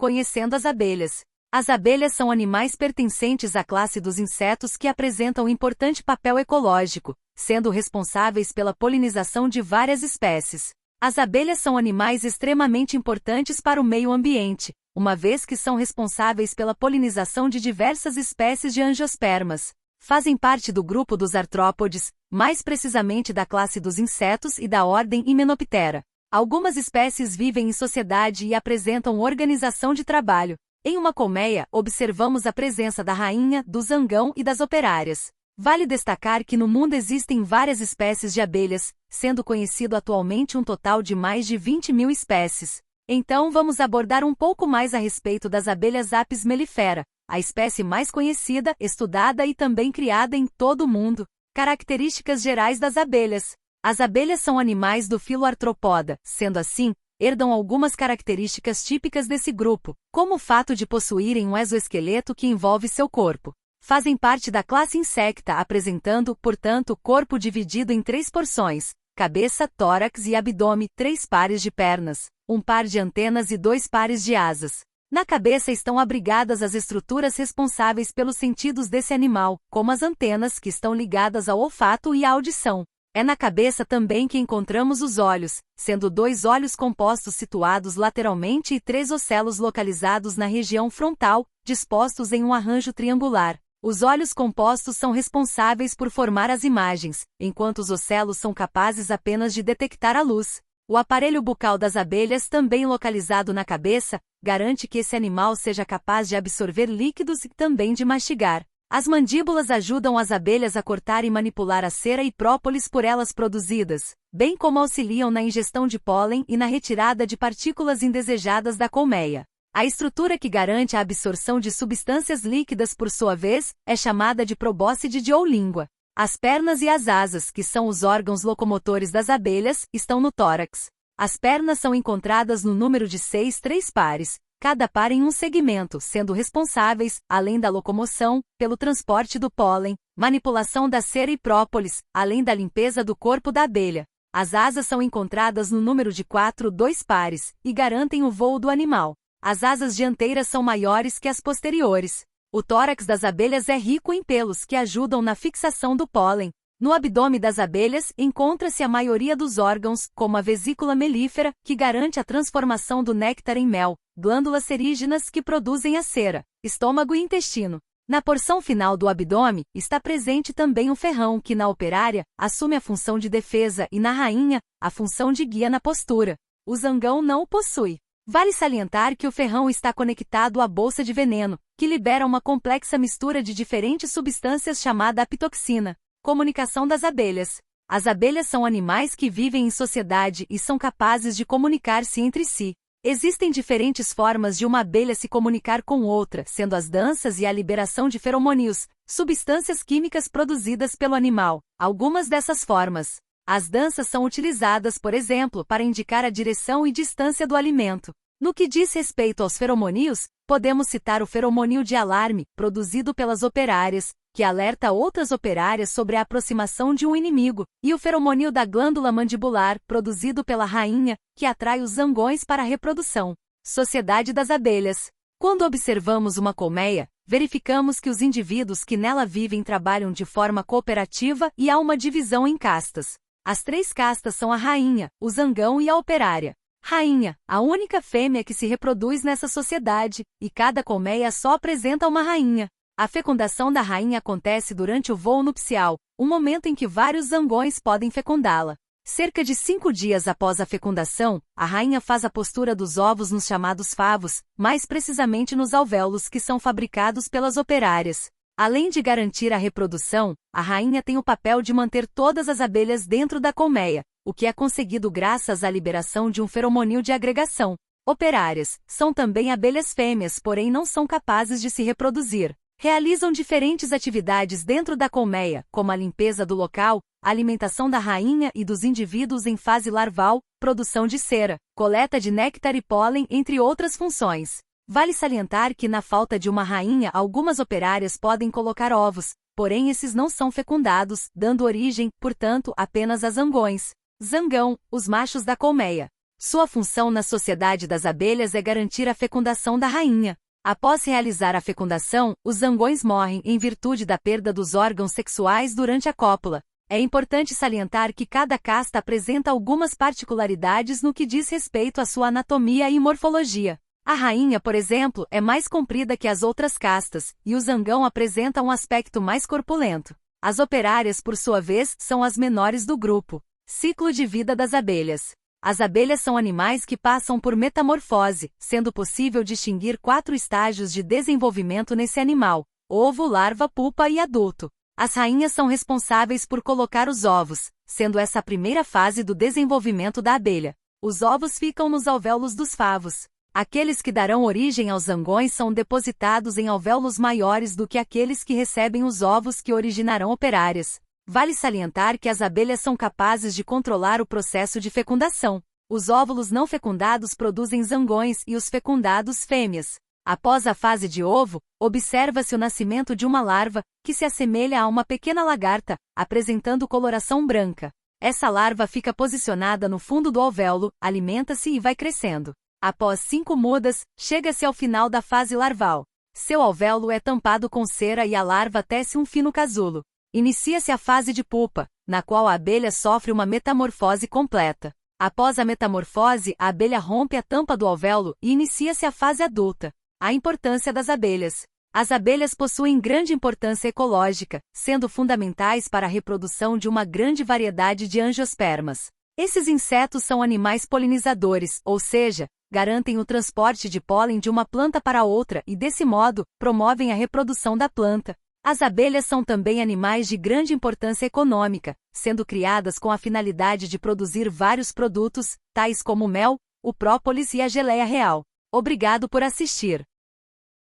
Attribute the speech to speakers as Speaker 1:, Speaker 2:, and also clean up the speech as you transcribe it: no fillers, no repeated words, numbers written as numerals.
Speaker 1: Conhecendo as abelhas. As abelhas são animais pertencentes à classe dos insetos que apresentam um importante papel ecológico, sendo responsáveis pela polinização de várias espécies. As abelhas são animais extremamente importantes para o meio ambiente, uma vez que são responsáveis pela polinização de diversas espécies de angiospermas. Fazem parte do grupo dos artrópodes, mais precisamente da classe dos insetos e da ordem Hymenoptera. Algumas espécies vivem em sociedade e apresentam organização de trabalho. Em uma colmeia, observamos a presença da rainha, do zangão e das operárias. Vale destacar que no mundo existem várias espécies de abelhas, sendo conhecido atualmente um total de mais de 20.000 espécies. Então vamos abordar um pouco mais a respeito das abelhas Apis mellifera, a espécie mais conhecida, estudada e também criada em todo o mundo. Características gerais das abelhas. As abelhas são animais do filo Arthropoda, sendo assim, herdam algumas características típicas desse grupo, como o fato de possuírem um exoesqueleto que envolve seu corpo. Fazem parte da classe Insecta, apresentando, portanto, corpo dividido em 3 porções: cabeça, tórax e abdômen, 3 pares de pernas, 1 par de antenas e 2 pares de asas. Na cabeça estão abrigadas as estruturas responsáveis pelos sentidos desse animal, como as antenas, que estão ligadas ao olfato e à audição. É na cabeça também que encontramos os olhos, sendo 2 olhos compostos situados lateralmente e 3 ocelos localizados na região frontal, dispostos em um arranjo triangular. Os olhos compostos são responsáveis por formar as imagens, enquanto os ocelos são capazes apenas de detectar a luz. O aparelho bucal das abelhas, também localizado na cabeça, garante que esse animal seja capaz de absorver líquidos e também de mastigar. As mandíbulas ajudam as abelhas a cortar e manipular a cera e própolis por elas produzidas, bem como auxiliam na ingestão de pólen e na retirada de partículas indesejadas da colmeia. A estrutura que garante a absorção de substâncias líquidas, por sua vez, é chamada de probóscide ou língua. As pernas e as asas, que são os órgãos locomotores das abelhas, estão no tórax. As pernas são encontradas no número de 6, 3 pares, cada par em um segmento, sendo responsáveis, além da locomoção, pelo transporte do pólen, manipulação da cera e própolis, além da limpeza do corpo da abelha. As asas são encontradas no número de 4, 2 pares, e garantem o voo do animal. As asas dianteiras são maiores que as posteriores. O tórax das abelhas é rico em pelos que ajudam na fixação do pólen. No abdômen das abelhas, encontra-se a maioria dos órgãos, como a vesícula melífera, que garante a transformação do néctar em mel, glândulas serígenas que produzem a cera, estômago e intestino. Na porção final do abdômen, está presente também o ferrão que na operária, assume a função de defesa e na rainha, a função de guia na postura. O zangão não o possui. Vale salientar que o ferrão está conectado à bolsa de veneno, que libera uma complexa mistura de diferentes substâncias chamada apitoxina. Comunicação das abelhas. As abelhas são animais que vivem em sociedade e são capazes de comunicar-se entre si. Existem diferentes formas de uma abelha se comunicar com outra, sendo as danças e a liberação de feromônios, substâncias químicas produzidas pelo animal. Algumas dessas formas. As danças são utilizadas, por exemplo, para indicar a direção e distância do alimento. No que diz respeito aos feromônios, podemos citar o feromônio de alarme, produzido pelas operárias, que alerta outras operárias sobre a aproximação de um inimigo, e o feromônio da glândula mandibular, produzido pela rainha, que atrai os zangões para a reprodução. Sociedade das abelhas. Quando observamos uma colmeia, verificamos que os indivíduos que nela vivem trabalham de forma cooperativa e há uma divisão em castas. As 3 castas são a rainha, o zangão e a operária. Rainha, a única fêmea que se reproduz nessa sociedade, e cada colmeia só apresenta uma rainha. A fecundação da rainha acontece durante o voo nupcial, um momento em que vários zangões podem fecundá-la. Cerca de 5 dias após a fecundação, a rainha faz a postura dos ovos nos chamados favos, mais precisamente nos alvéolos que são fabricados pelas operárias. Além de garantir a reprodução, a rainha tem o papel de manter todas as abelhas dentro da colmeia, o que é conseguido graças à liberação de um feromônio de agregação. Operárias são também abelhas fêmeas, porém não são capazes de se reproduzir. Realizam diferentes atividades dentro da colmeia, como a limpeza do local, a alimentação da rainha e dos indivíduos em fase larval, produção de cera, coleta de néctar e pólen, entre outras funções. Vale salientar que na falta de uma rainha, algumas operárias podem colocar ovos, porém esses não são fecundados, dando origem, portanto, apenas a zangões. Zangão, os machos da colmeia. Sua função na sociedade das abelhas é garantir a fecundação da rainha. Após realizar a fecundação, os zangões morrem em virtude da perda dos órgãos sexuais durante a cópula. É importante salientar que cada casta apresenta algumas particularidades no que diz respeito à sua anatomia e morfologia. A rainha, por exemplo, é mais comprida que as outras castas, e o zangão apresenta um aspecto mais corpulento. As operárias, por sua vez, são as menores do grupo. Ciclo de vida das abelhas. As abelhas são animais que passam por metamorfose, sendo possível distinguir 4 estágios de desenvolvimento nesse animal: ovo, larva, pupa e adulto. As rainhas são responsáveis por colocar os ovos, sendo essa a primeira fase do desenvolvimento da abelha. Os ovos ficam nos alvéolos dos favos. Aqueles que darão origem aos zangões são depositados em alvéolos maiores do que aqueles que recebem os ovos que originarão operárias. Vale salientar que as abelhas são capazes de controlar o processo de fecundação. Os óvulos não fecundados produzem zangões e os fecundados fêmeas. Após a fase de ovo, observa-se o nascimento de uma larva, que se assemelha a uma pequena lagarta, apresentando coloração branca. Essa larva fica posicionada no fundo do alvéolo, alimenta-se e vai crescendo. Após 5 mudas, chega-se ao final da fase larval. Seu alvéolo é tampado com cera e a larva tece um fino casulo. Inicia-se a fase de pupa, na qual a abelha sofre uma metamorfose completa. Após a metamorfose, a abelha rompe a tampa do alvéolo e inicia-se a fase adulta. A importância das abelhas. As abelhas possuem grande importância ecológica, sendo fundamentais para a reprodução de uma grande variedade de angiospermas. Esses insetos são animais polinizadores, ou seja, garantem o transporte de pólen de uma planta para outra e, desse modo, promovem a reprodução da planta. As abelhas são também animais de grande importância econômica, sendo criadas com a finalidade de produzir vários produtos, tais como o mel, o própolis e a geleia real. Obrigado por assistir.